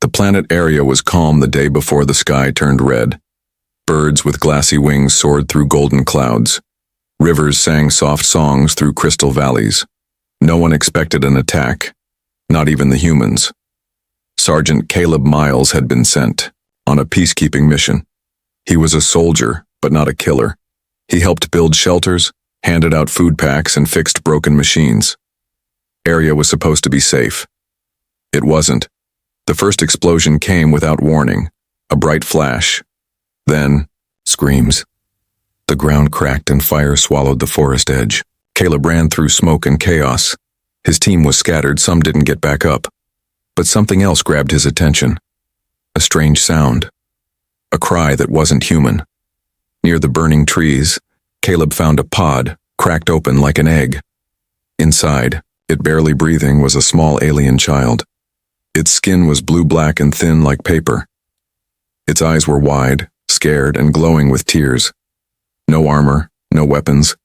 planet Area was calm the day before the sky turned red. Birds with glassy wings soared through golden clouds. Rivers sang soft songs through crystal valleys. No one expected an attack, not even the humans. Sergeant Caleb Miles had been sent on a peacekeeping mission. He was a soldier, but not a killer. He helped build shelters, handed out food packs, and fixed broken machines. Area was supposed to be safe. It wasn't. The first explosion came without warning, a bright flash. Then, screams. The ground cracked and fire swallowed the forest edge. Caleb ran through smoke and chaos. His team was scattered, some didn't get back up. But something else grabbed his attention. A strange sound. A cry that wasn't human. Near the burning trees, Caleb found a pod, cracked open like an egg. Inside, it barely breathing, was a small alien child. Its skin was blue-black and thin like paper. Its eyes were wide, scared, and glowing with tears. No armor, no weapons,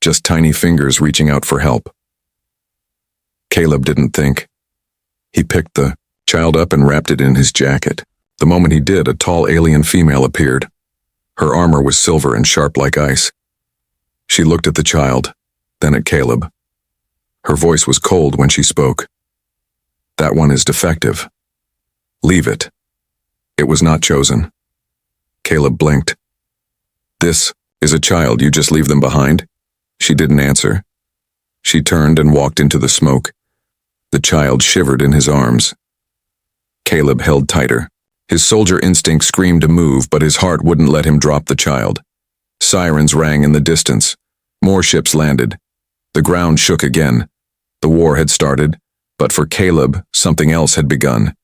just tiny fingers reaching out for help. Caleb didn't think. He picked the child up and wrapped it in his jacket. The moment he did, a tall alien female appeared. Her armor was silver and sharp like ice. She looked at the child, then at Caleb. Her voice was cold when she spoke. That one is defective. Leave it. It was not chosen. Caleb blinked. This is a child, you just leave them behind? She didn't answer. She turned and walked into the smoke. The child shivered in his arms. Caleb held tighter. His soldier instinct screamed to move, but his heart wouldn't let him drop the child. Sirens rang in the distance. More ships landed. The ground shook again. The war had started, but for Caleb, something else had begun.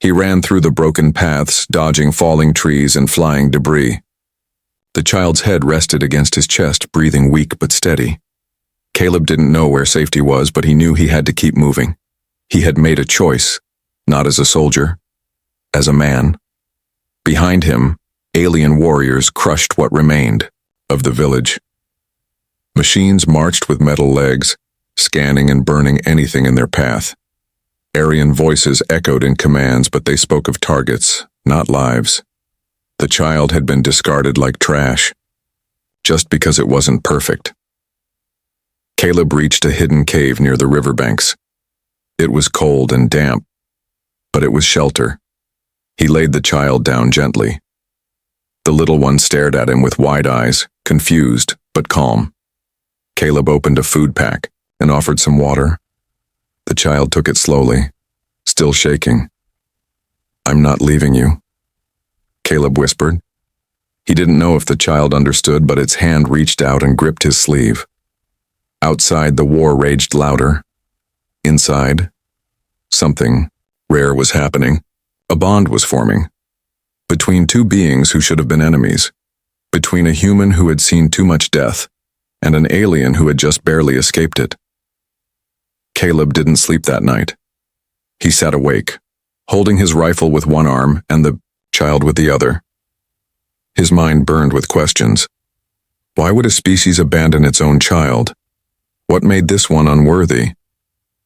He ran through the broken paths, dodging falling trees and flying debris. The child's head rested against his chest, breathing weak but steady. Caleb didn't know where safety was, but he knew he had to keep moving. He had made a choice, not as a soldier, as a man. Behind him, alien warriors crushed what remained of the village. Machines marched with metal legs, scanning and burning anything in their path. Aryan voices echoed in commands, but they spoke of targets, not lives. The child had been discarded like trash, just because it wasn't perfect. Caleb reached a hidden cave near the riverbanks. It was cold and damp, but it was shelter. He laid the child down gently. The little one stared at him with wide eyes, confused but calm. Caleb opened a food pack and offered some water. The child took it slowly, still shaking. "I'm not leaving you," Caleb whispered. He didn't know if the child understood, but its hand reached out and gripped his sleeve. Outside, the war raged louder. Inside, something rare was happening. A bond was forming. Between two beings who should have been enemies. Between a human who had seen too much death and an alien who had just barely escaped it. Caleb didn't sleep that night. He sat awake, holding his rifle with one arm and the child with the other. His mind burned with questions. Why would a species abandon its own child? What made this one unworthy?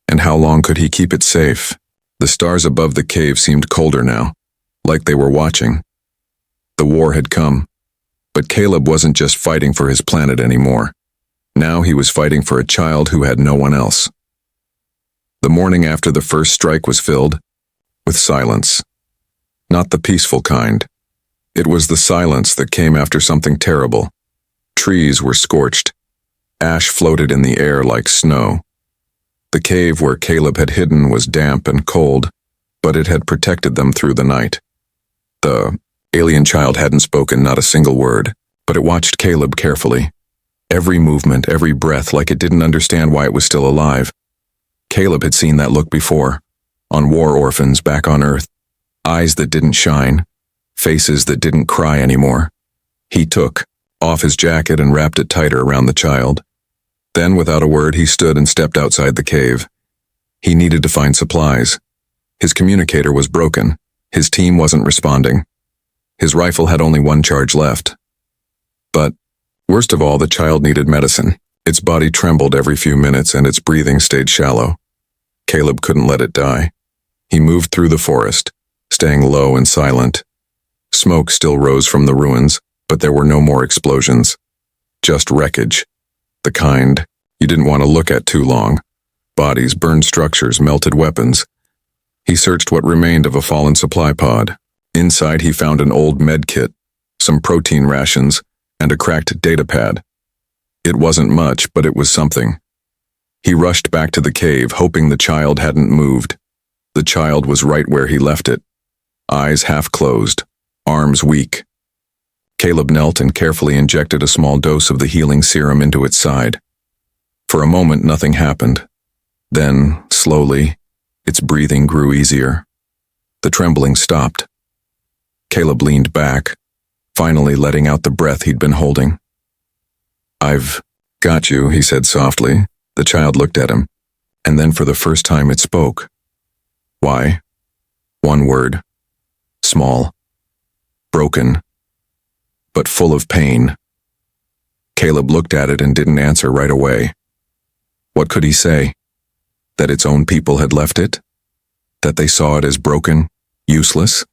And how long could he keep it safe? The stars above the cave seemed colder now, like they were watching. The war had come, but Caleb wasn't just fighting for his planet anymore. Now he was fighting for a child who had no one else. The morning after the first strike was filled with silence. Not the peaceful kind. It was the silence that came after something terrible. Trees were scorched. Ash floated in the air like snow. The cave where Caleb had hidden was damp and cold, but it had protected them through the night. The alien child hadn't spoken, not a single word, but it watched Caleb carefully. Every movement, every breath, like it didn't understand why it was still alive. Caleb had seen that look before, on war orphans back on Earth. Eyes that didn't shine, faces that didn't cry anymore. He took off his jacket and wrapped it tighter around the child. Then, without a word, he stood and stepped outside the cave. He needed to find supplies. His communicator was broken. His team wasn't responding. His rifle had only one charge left. But, worst of all, the child needed medicine. Its body trembled every few minutes and its breathing stayed shallow. Caleb couldn't let it die. He moved through the forest, staying low and silent. Smoke still rose from the ruins, but there were no more explosions. Just wreckage. The kind you didn't want to look at too long. Bodies, burned structures, melted weapons. He searched what remained of a fallen supply pod. Inside he found an old med kit, some protein rations, and a cracked data pad. It wasn't much, but it was something. He rushed back to the cave, hoping the child hadn't moved. The child was right where he left it. Eyes half closed, arms weak. Caleb knelt and carefully injected a small dose of the healing serum into its side. For a moment, nothing happened. Then, slowly, its breathing grew easier. The trembling stopped. Caleb leaned back, finally letting out the breath he'd been holding. "I've got you," he said softly. The child looked at him, and then for the first time it spoke. "Why?" One word. Small. Broken. But full of pain. Caleb looked at it and didn't answer right away. What could he say? That its own people had left it? That they saw it as broken, useless?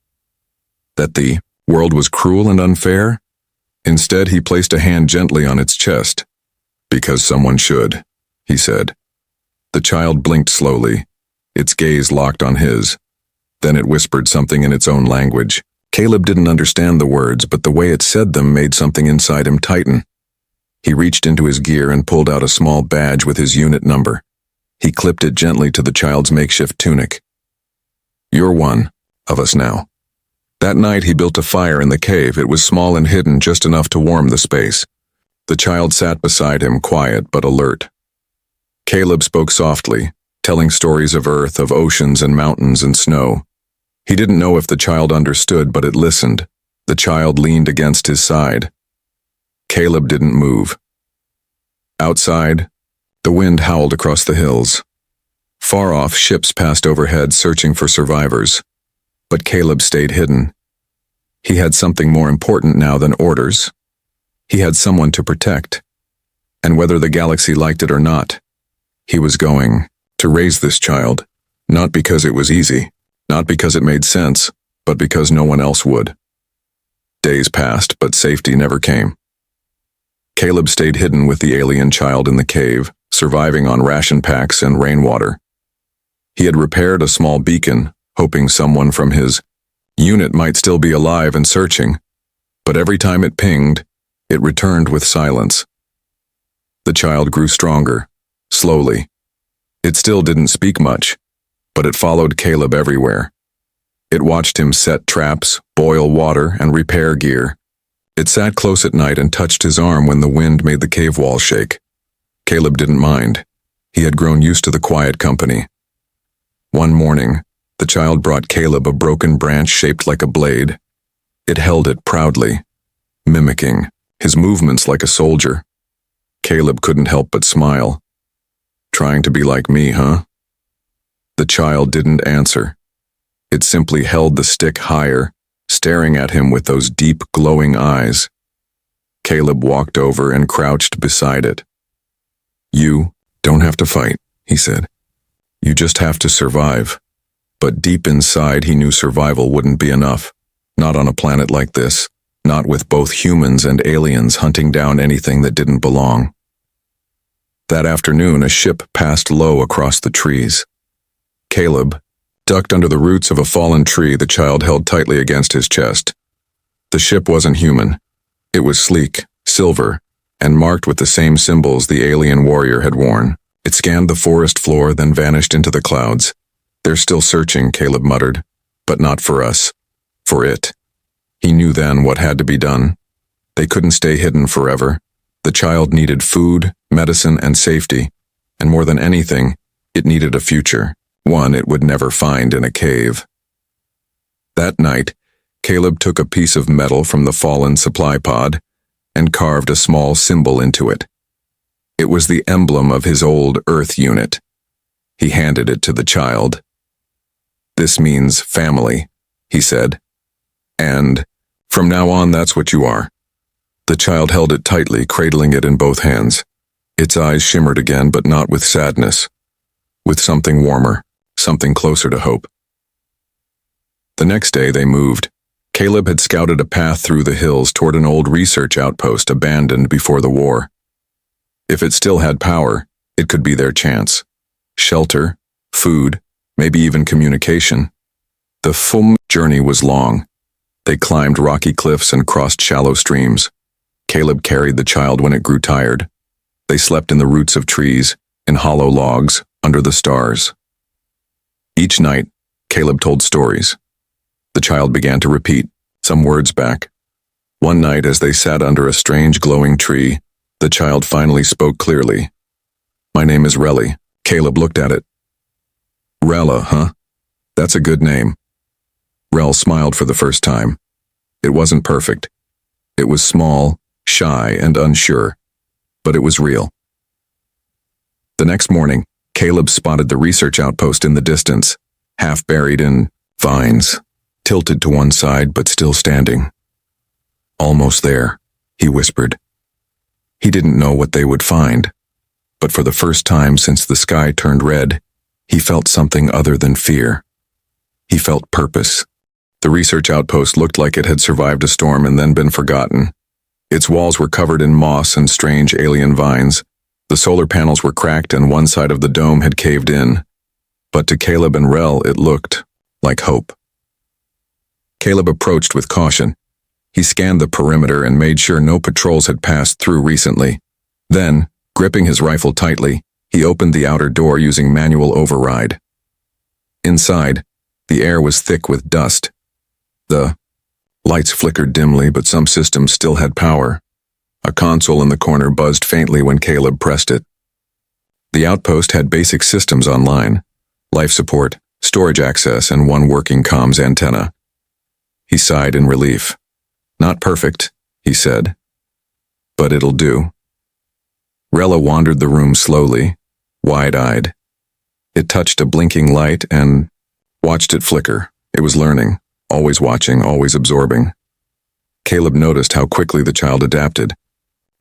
That the world was cruel and unfair? Instead, he placed a hand gently on its chest. "Because someone should," he said. The child blinked slowly, its gaze locked on his. Then it whispered something in its own language. Caleb didn't understand the words, but the way it said them made something inside him tighten. He reached into his gear and pulled out a small badge with his unit number. He clipped it gently to the child's makeshift tunic. "You're one of us now." That night he built a fire in the cave. It was small and hidden, just enough to warm the space. The child sat beside him, quiet but alert. Caleb spoke softly, telling stories of Earth, of oceans and mountains and snow. He didn't know if the child understood, but it listened. The child leaned against his side. Caleb didn't move. Outside, the wind howled across the hills. Far off, ships passed overhead searching for survivors. But Caleb stayed hidden. He had something more important now than orders. He had someone to protect. And whether the galaxy liked it or not, he was going to raise this child, not because it was easy, not because it made sense, but because no one else would. Days passed, but safety never came. Caleb stayed hidden with the alien child in the cave, surviving on ration packs and rainwater. He had repaired a small beacon, hoping someone from his unit might still be alive and searching, but every time it pinged, it returned with silence. The child grew stronger, slowly. It still didn't speak much, but it followed Caleb everywhere. It watched him set traps, boil water, and repair gear. It sat close at night and touched his arm when the wind made the cave wall shake. Caleb didn't mind. He had grown used to the quiet company. One morning, the child brought Caleb a broken branch shaped like a blade. It held it proudly, mimicking his movements like a soldier. Caleb couldn't help but smile. "Trying to be like me, huh?" The child didn't answer. It simply held the stick higher, staring at him with those deep, glowing eyes. Caleb walked over and crouched beside it. "You don't have to fight," he said. "You just have to survive." But deep inside he knew survival wouldn't be enough. Not on a planet like this. Not with both humans and aliens hunting down anything that didn't belong. That afternoon, a ship passed low across the trees. Caleb ducked under the roots of a fallen tree the child held tightly against his chest. The ship wasn't human. It was sleek, silver, and marked with the same symbols the alien warrior had worn. It scanned the forest floor, then vanished into the clouds. "They're still searching," Caleb muttered, "but not for us. For it." He knew then what had to be done. They couldn't stay hidden forever. The child needed food, medicine, and safety, and more than anything, it needed a future. One it would never find in a cave. That night, Caleb took a piece of metal from the fallen supply pod and carved a small symbol into it. It was the emblem of his old Earth unit. He handed it to the child. "This means family," he said. "And from now on, that's what you are." The child held it tightly, cradling it in both hands. Its eyes shimmered again, but not with sadness. With something warmer, something closer to hope. The next day they moved. Caleb had scouted a path through the hills toward an old research outpost abandoned before the war. If it still had power, it could be their chance. Shelter, food, maybe even communication. The journey was long. They climbed rocky cliffs and crossed shallow streams. Caleb carried the child when it grew tired. They slept in the roots of trees, in hollow logs, under the stars. Each night, Caleb told stories. The child began to repeat, some words back. One night, as they sat under a strange glowing tree, the child finally spoke clearly. My name is Relly. Caleb looked at it. Rella, huh? That's a good name. Rel smiled for the first time. It wasn't perfect. It was small, shy, and unsure, but it was real. The next morning, Caleb spotted the research outpost in the distance, half buried in vines, tilted to one side but still standing. Almost there, he whispered. He didn't know what they would find, but for the first time since the sky turned red, he felt something other than fear. He felt purpose. The research outpost looked like it had survived a storm and then been forgotten. Its walls were covered in moss and strange alien vines. The solar panels were cracked and one side of the dome had caved in. But to Caleb and Rel, it looked like hope. Caleb approached with caution. He scanned the perimeter and made sure no patrols had passed through recently. Then, gripping his rifle tightly, he opened the outer door using manual override. Inside, the air was thick with dust. The lights flickered dimly, but some systems still had power. A console in the corner buzzed faintly when Caleb pressed it. The outpost had basic systems online: life support, storage access, and one working comms antenna. He sighed in relief. Not perfect, he said, but it'll do. Rella wandered the room slowly, wide-eyed. It touched a blinking light and watched it flicker. It was learning, always watching, always absorbing. Caleb noticed how quickly the child adapted.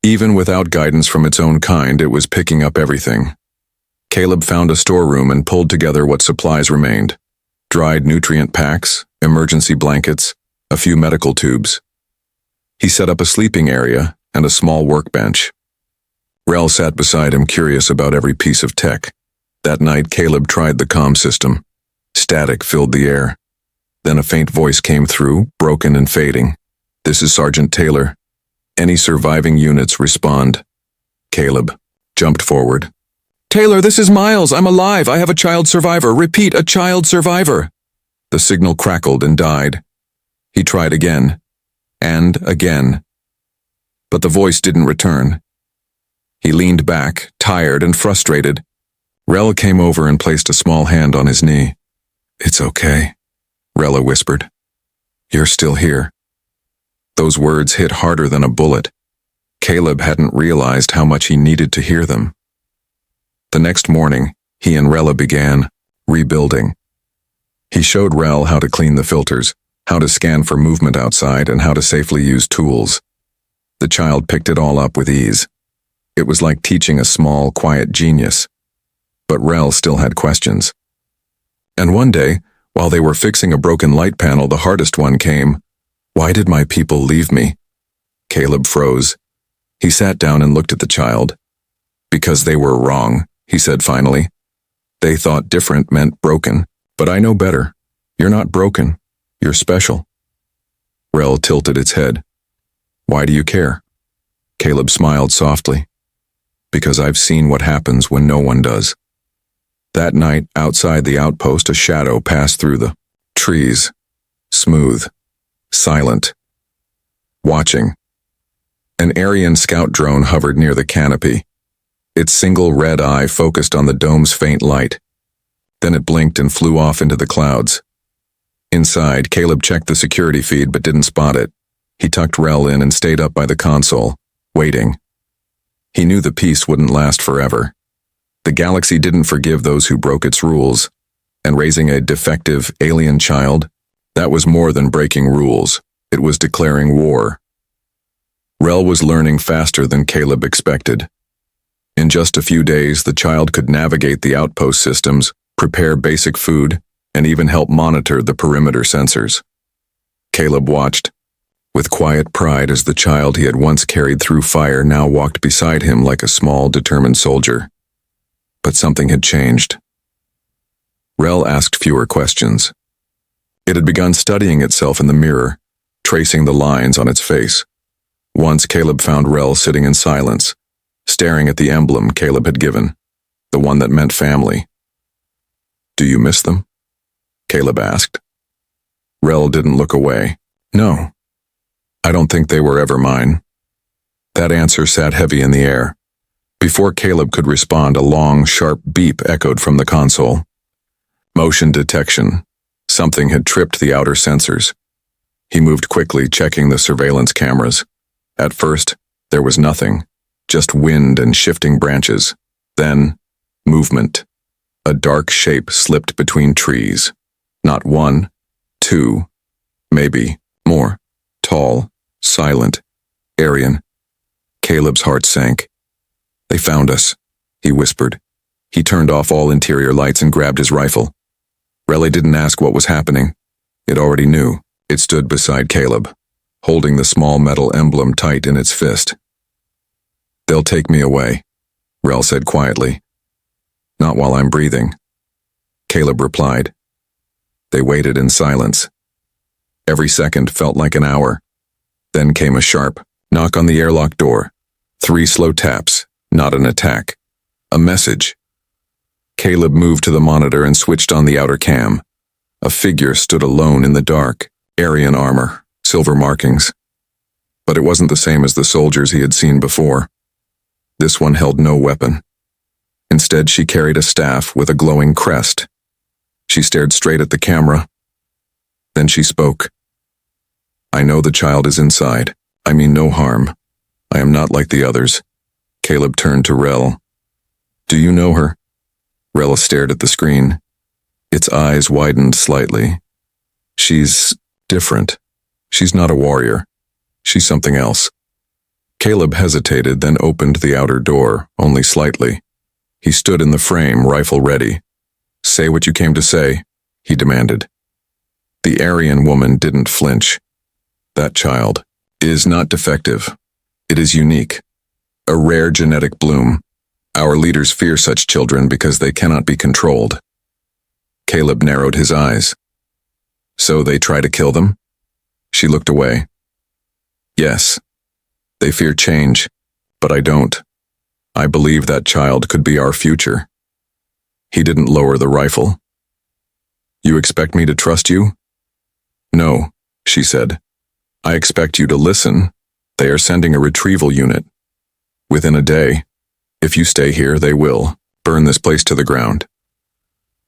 Even without guidance from its own kind, it was picking up everything. Caleb found a storeroom and pulled together what supplies remained: dried nutrient packs, emergency blankets, a few medical tubes. He set up a sleeping area and a small workbench. Rel sat beside him, curious about every piece of tech. That night, Caleb tried the comm system. Static filled the air. Then a faint voice came through, broken and fading. This is Sergeant Taylor. Any surviving units respond. Caleb jumped forward. Taylor, this is Miles. I'm alive. I have a child survivor. Repeat, a child survivor. The signal crackled and died. He tried again. And again. But the voice didn't return. He leaned back, tired and frustrated. Rel came over and placed a small hand on his knee. It's okay, Rella whispered. You're still here. Those words hit harder than a bullet. Caleb hadn't realized how much he needed to hear them. The next morning, he and Rella began rebuilding. He showed Rel how to clean the filters, how to scan for movement outside, and how to safely use tools. The child picked it all up with ease. It was like teaching a small, quiet genius. But Rel still had questions. And one day, while they were fixing a broken light panel, the hardest one came. Why did my people leave me? Caleb froze. He sat down and looked at the child. Because they were wrong, he said finally. They thought different meant broken, but I know better. You're not broken. You're special. Rel tilted its head. Why do you care? Caleb smiled softly. Because I've seen what happens when no one does. That night, outside the outpost, a shadow passed through the trees. Smooth. Silent. Watching. An Aryan scout drone hovered near the canopy. Its single red eye focused on the dome's faint light. Then it blinked and flew off into the clouds. Inside, Caleb checked the security feed but didn't spot it. He tucked Rel in and stayed up by the console, waiting. He knew the peace wouldn't last forever. The galaxy didn't forgive those who broke its rules, and raising a defective alien child, that was more than breaking rules. It was declaring war. Rel was learning faster than Caleb expected. In just a few days, the child could navigate the outpost systems, prepare basic food, and even help monitor the perimeter sensors. Caleb watched, with quiet pride, as the child he had once carried through fire now walked beside him like a small, determined soldier. But something had changed. Rel asked fewer questions. It had begun studying itself in the mirror, tracing the lines on its face. Once Caleb found Rel sitting in silence, staring at the emblem Caleb had given, the one that meant family. "Do you miss them?" Caleb asked. Rel didn't look away. "No. I don't think they were ever mine." That answer sat heavy in the air. Before Caleb could respond, a long, sharp beep echoed from the console. Motion detection. Something had tripped the outer sensors. He moved quickly, checking the surveillance cameras. At first, there was nothing, just wind and shifting branches. Then, movement. A dark shape slipped between trees. Not one, two, maybe more. Tall, silent, Aryan. Caleb's heart sank. "They found us," he whispered. He turned off all interior lights and grabbed his rifle. Rel didn't ask what was happening. It already knew. It stood beside Caleb, holding the small metal emblem tight in its fist. "They'll take me away," Rel said quietly. "Not while I'm breathing," Caleb replied. They waited in silence. Every second felt like an hour. Then came a sharp knock on the airlock door. 3 slow taps, not an attack. A message. Caleb moved to the monitor and switched on the outer cam. A figure stood alone in the dark, Aryan armor, silver markings. But it wasn't the same as the soldiers he had seen before. This one held no weapon. Instead, she carried a staff with a glowing crest. She stared straight at the camera. Then she spoke. "I know the child is inside. I mean no harm. I am not like the others." Caleb turned to Rel. "Do you know her?" Rel stared at the screen. Its eyes widened slightly. "She's different. She's not a warrior. She's something else." Caleb hesitated, then opened the outer door, only slightly. He stood in the frame, rifle ready. "Say what you came to say," he demanded. The Aryan woman didn't flinch. "That child is not defective. It is unique. A rare genetic bloom. Our leaders fear such children because they cannot be controlled." Caleb narrowed his eyes. "So they try to kill them?" She looked away. "Yes. They fear change, but I don't. I believe that child could be our future." He didn't lower the rifle. "You expect me to trust you?" "No," she said. "I expect you to listen. They are sending a retrieval unit. Within a day. If you stay here, they will burn this place to the ground."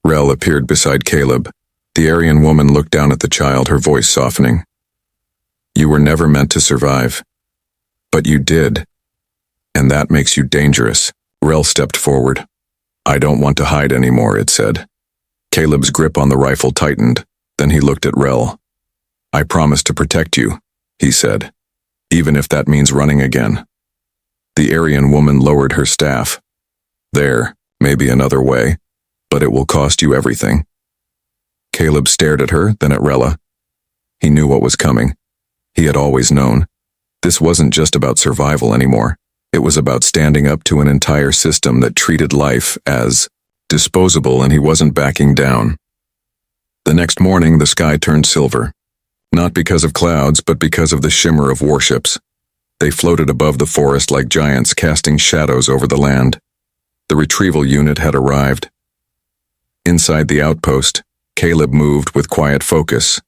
Rel appeared beside Caleb. The Aryan woman looked down at the child, her voice softening. "You were never meant to survive. But you did. And that makes you dangerous." Rel stepped forward. "I don't want to hide anymore," it said. Caleb's grip on the rifle tightened. Then he looked at Rel. "I promise to protect you," he said, "even if that means running again." The Aryan woman lowered her staff. "There may be another way, but it will cost you everything." Caleb stared at her, then at Rella. He knew what was coming. He had always known. This wasn't just about survival anymore. It was about standing up to an entire system that treated life as disposable, and he wasn't backing down. The next morning, the sky turned silver. Not because of clouds, but because of the shimmer of warships. They floated above the forest like giants, casting shadows over the land. The retrieval unit had arrived. Inside the outpost, Caleb moved with quiet focus.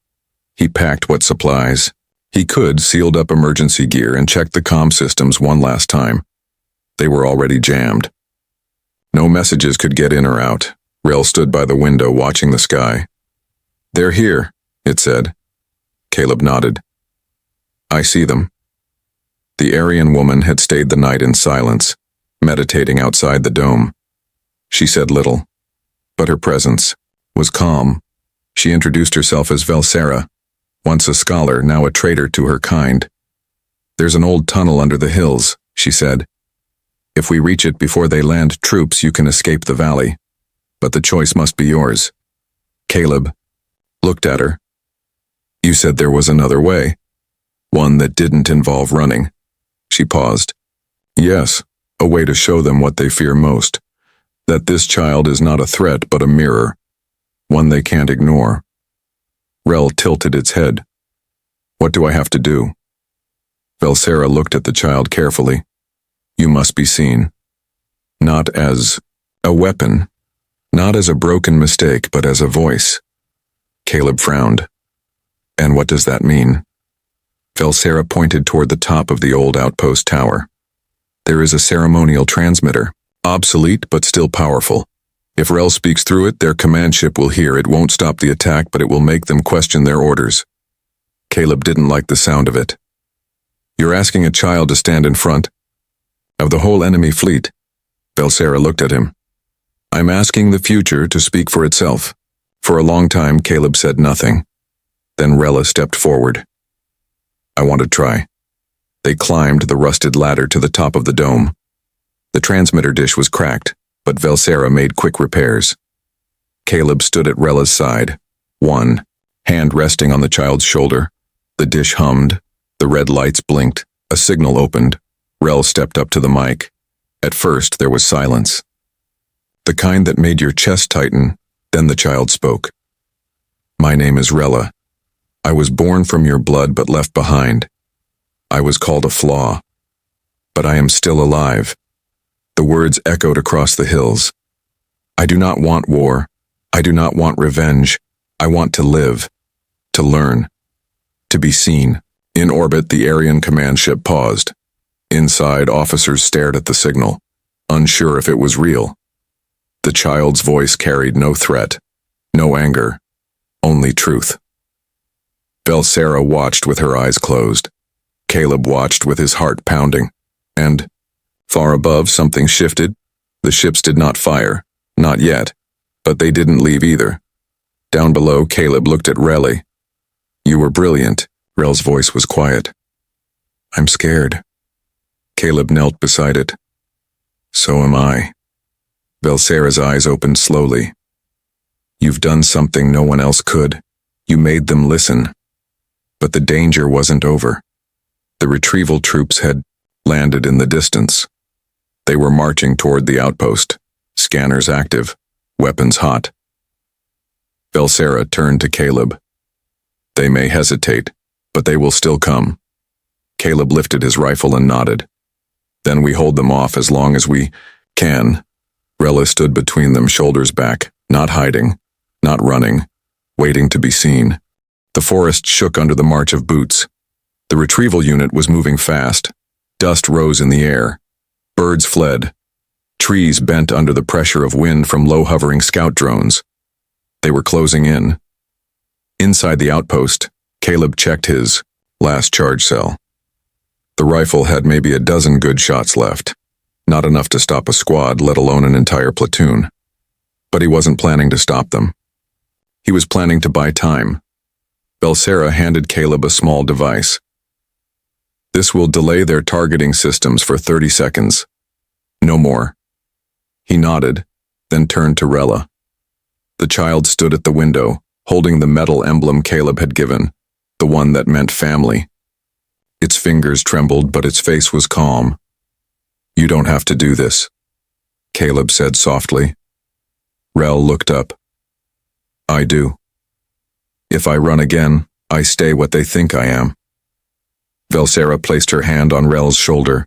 He packed what supplies he could, sealed up emergency gear, and checked the comm systems one last time. They were already jammed. No messages could get in or out. Rel stood by the window watching the sky. "They're here," it said. Caleb nodded. "I see them." The Aryan woman had stayed the night in silence, meditating outside the dome. She said little, but her presence was calm. She introduced herself as Velsera, once a scholar, now a traitor to her kind. "There's an old tunnel under the hills," she said. "If we reach it before they land troops, you can escape the valley. But the choice must be yours." Caleb looked at her. You said there was another way. One that didn't involve running. She paused. Yes, a way to show them what they fear most. That this child is not a threat but a mirror. One they can't ignore. Rel tilted its head. What do I have to do? Velsera looked at the child carefully. You must be seen. Not as a weapon. Not as a broken mistake, but as a voice. Caleb frowned. And what does that mean? Velsera pointed toward the top of the old outpost tower. There is a ceremonial transmitter, obsolete but still powerful. If Rel speaks through it, their command ship will hear. It won't stop the attack, but it will make them question their orders. Caleb didn't like the sound of it. You're asking a child to stand in front of the whole enemy fleet. Velsera looked at him. I'm asking the future to speak for itself. For a long time, Caleb said nothing. Then Rella stepped forward. I want to try. They climbed the rusted ladder to the top of the dome. The transmitter dish was cracked, but Velsera made quick repairs. Caleb stood at Rella's side, one hand resting on the child's shoulder. The dish hummed, the red lights blinked, a signal opened. Rel stepped up to the mic. At first, there was silence. The kind that made your chest tighten. Then the child spoke. My name is Rella. I was born from your blood but left behind. I was called a flaw. But I am still alive. The words echoed across the hills. I do not want war. I do not want revenge. I want to live. To learn. To be seen. In orbit, the Aryan command ship paused. Inside, officers stared at the signal, unsure if it was real. The child's voice carried no threat, no anger, only truth. Velsera watched with her eyes closed. Caleb watched with his heart pounding. And, far above, something shifted. The ships did not fire, not yet, but they didn't leave either. Down below, Caleb looked at Relly. You were brilliant. Rel's voice was quiet. I'm scared. Caleb knelt beside it. So am I. Velsera's eyes opened slowly. You've done something no one else could. You made them listen. But the danger wasn't over. The retrieval troops had landed in the distance. They were marching toward the outpost, scanners active, weapons hot. Velsera turned to Caleb. They may hesitate, but they will still come. Caleb lifted his rifle and nodded. Then we hold them off as long as we can. Rella stood between them, shoulders back, not hiding, not running, waiting to be seen. The forest shook under the march of boots. The retrieval unit was moving fast. Dust rose in the air. Birds fled. Trees bent under the pressure of wind from low-hovering scout drones. They were closing in. Inside the outpost, Caleb checked his last charge cell. The rifle had maybe a dozen good shots left. Not enough to stop a squad, let alone an entire platoon. But he wasn't planning to stop them. He was planning to buy time. Velsera handed Caleb a small device. This will delay their targeting systems for 30 seconds. No more. He nodded, then turned to Rella. The child stood at the window, holding the metal emblem Caleb had given, the one that meant family. Its fingers trembled, but its face was calm. You don't have to do this, Caleb said softly. Rel looked up. I do. If I run again, I stay what they think I am. Velsera placed her hand on Rel's shoulder.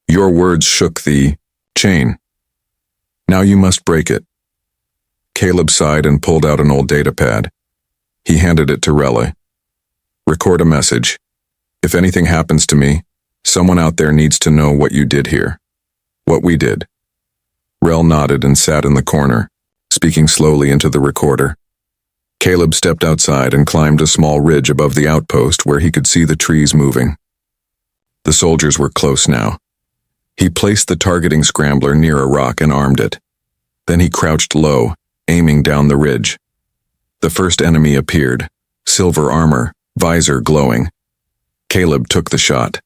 Your words shook the chain. Now you must break it. Caleb sighed and pulled out an old data pad. He handed it to Rella. Record a message. If anything happens to me, someone out there needs to know what you did here. What we did. Rel nodded and sat in the corner, speaking slowly into the recorder. Caleb stepped outside and climbed a small ridge above the outpost where he could see the trees moving. The soldiers were close now. He placed the targeting scrambler near a rock and armed it. Then he crouched low, aiming down the ridge. The first enemy appeared, silver armor, visor glowing. Caleb took the shot.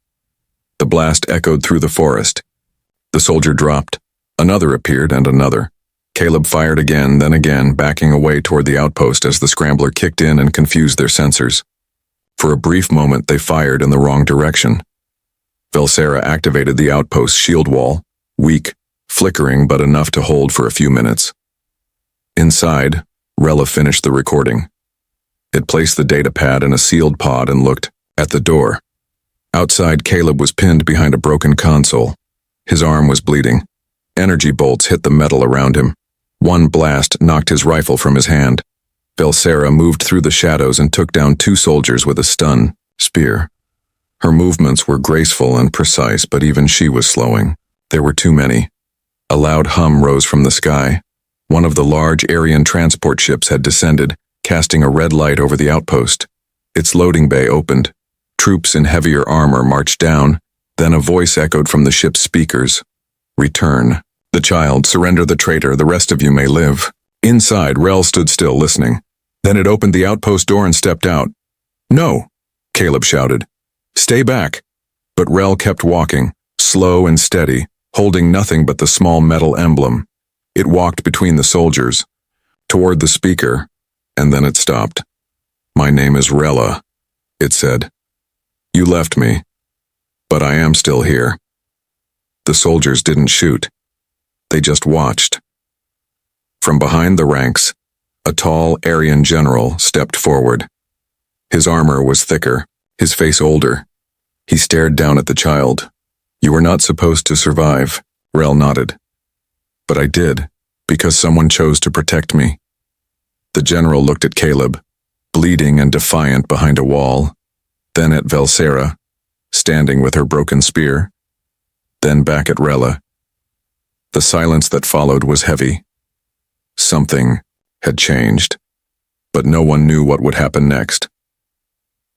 The blast echoed through the forest. The soldier dropped. Another appeared and another. Caleb fired again, then again, backing away toward the outpost as the scrambler kicked in and confused their sensors. For a brief moment, they fired in the wrong direction. Velsera activated the outpost's shield wall, weak, flickering but enough to hold for a few minutes. Inside, Rella finished the recording. It placed the data pad in a sealed pod and looked at the door. Outside, Caleb was pinned behind a broken console. His arm was bleeding. Energy bolts hit the metal around him. One blast knocked his rifle from his hand. Velsera moved through the shadows and took down 2 soldiers with a stun spear. Her movements were graceful and precise, but even she was slowing. There were too many. A loud hum rose from the sky. One of the large Aryan transport ships had descended, casting a red light over the outpost. Its loading bay opened. Troops in heavier armor marched down. Then a voice echoed from the ship's speakers. "Return. The child, surrender the traitor, the rest of you may live." Inside, Rel stood still, listening. Then it opened the outpost door and stepped out. "No," Caleb shouted. "Stay back." But Rel kept walking, slow and steady, holding nothing but the small metal emblem. It walked between the soldiers, toward the speaker, and then it stopped. "My name is Rella," it said. "You left me, but I am still here." The soldiers didn't shoot. They just watched. From behind the ranks, a tall Aryan general stepped forward. His armor was thicker, his face older. He stared down at the child. "You were not supposed to survive," Rel nodded. "But I did, because someone chose to protect me." The general looked at Caleb, bleeding and defiant behind a wall, then at Velsera, standing with her broken spear, then back at Rella. The silence that followed was heavy. Something had changed, but no one knew what would happen next.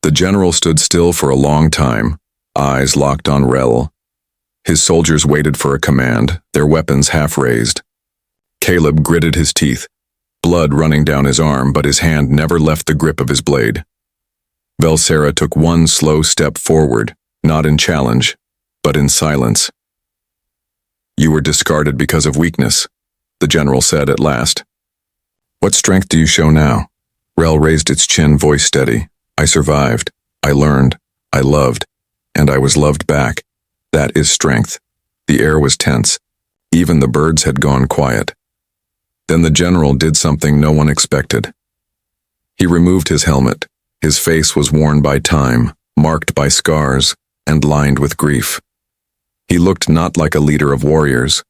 The general stood still for a long time, eyes locked on Rel. His soldiers waited for a command, their weapons half raised. Caleb gritted his teeth, blood running down his arm, but his hand never left the grip of his blade. Velsera took one slow step forward, not in challenge, but in silence. "You were discarded because of weakness," the general said at last. "What strength do you show now?" Rel raised its chin, voice steady. "I survived. I learned. I loved. And I was loved back. That is strength." The air was tense. Even the birds had gone quiet. Then the general did something no one expected. He removed his helmet. His face was worn by time, marked by scars, and lined with grief. He looked not like a leader of warriors,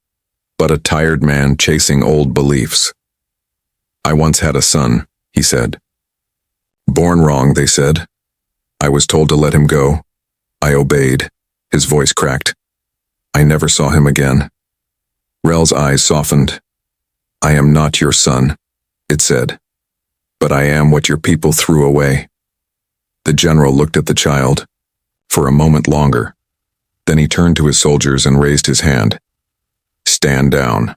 but a tired man chasing old beliefs. "I once had a son," he said. "Born wrong," they said. "I was told to let him go. I obeyed." His voice cracked. "I never saw him again." Rel's eyes softened. "I am not your son," it said, "but I am what your people threw away." The general looked at the child for a moment longer. Then he turned to his soldiers and raised his hand. "Stand down."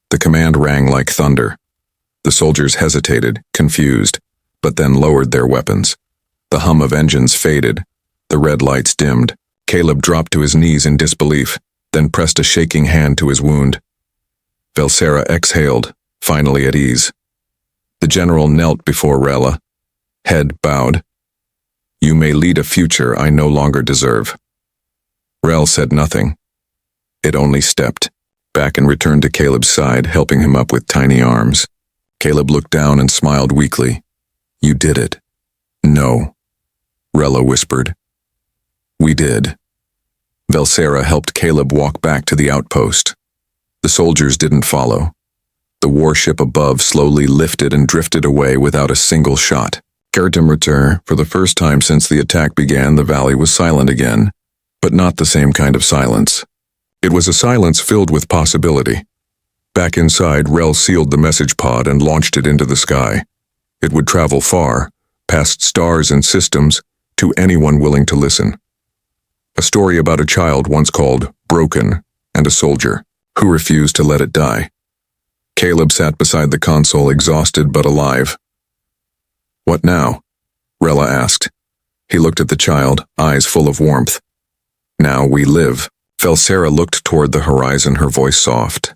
The command rang like thunder. The soldiers hesitated, confused, but then lowered their weapons. The hum of engines faded. The red lights dimmed. Caleb dropped to his knees in disbelief, then pressed a shaking hand to his wound. Velsera exhaled, finally at ease. The general knelt before Rella, head bowed. "You may lead a future I no longer deserve." Rel said nothing. It only stepped back and returned to Caleb's side, helping him up with tiny arms. Caleb looked down and smiled weakly. "You did it." "No," Rella whispered. "We did." Velsera helped Caleb walk back to the outpost. The soldiers didn't follow. The warship above slowly lifted and drifted away without a single shot. Kertemretur, for the first time since the attack began, the valley was silent again, but not the same kind of silence. It was a silence filled with possibility. Back inside, Rel sealed the message pod and launched it into the sky. It would travel far, past stars and systems, to anyone willing to listen. A story about a child once called Broken and a soldier who refused to let it die. Caleb sat beside the console, exhausted but alive. "What now?" Rella asked. He looked at the child, eyes full of warmth. "Now we live." Velsera looked toward the horizon, her voice soft.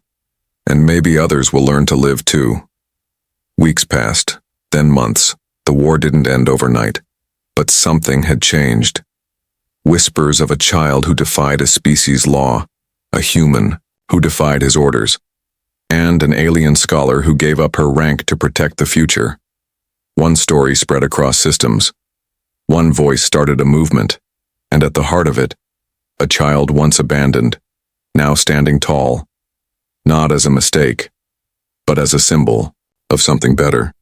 And maybe others will learn to live too. Weeks passed, then months. The war didn't end overnight. But something had changed. Whispers of a child who defied a species law, a human who defied his orders, and an alien scholar who gave up her rank to protect the future. One story spread across systems. One voice started a movement, and at the heart of it, a child once abandoned, now standing tall, not as a mistake, but as a symbol of something better.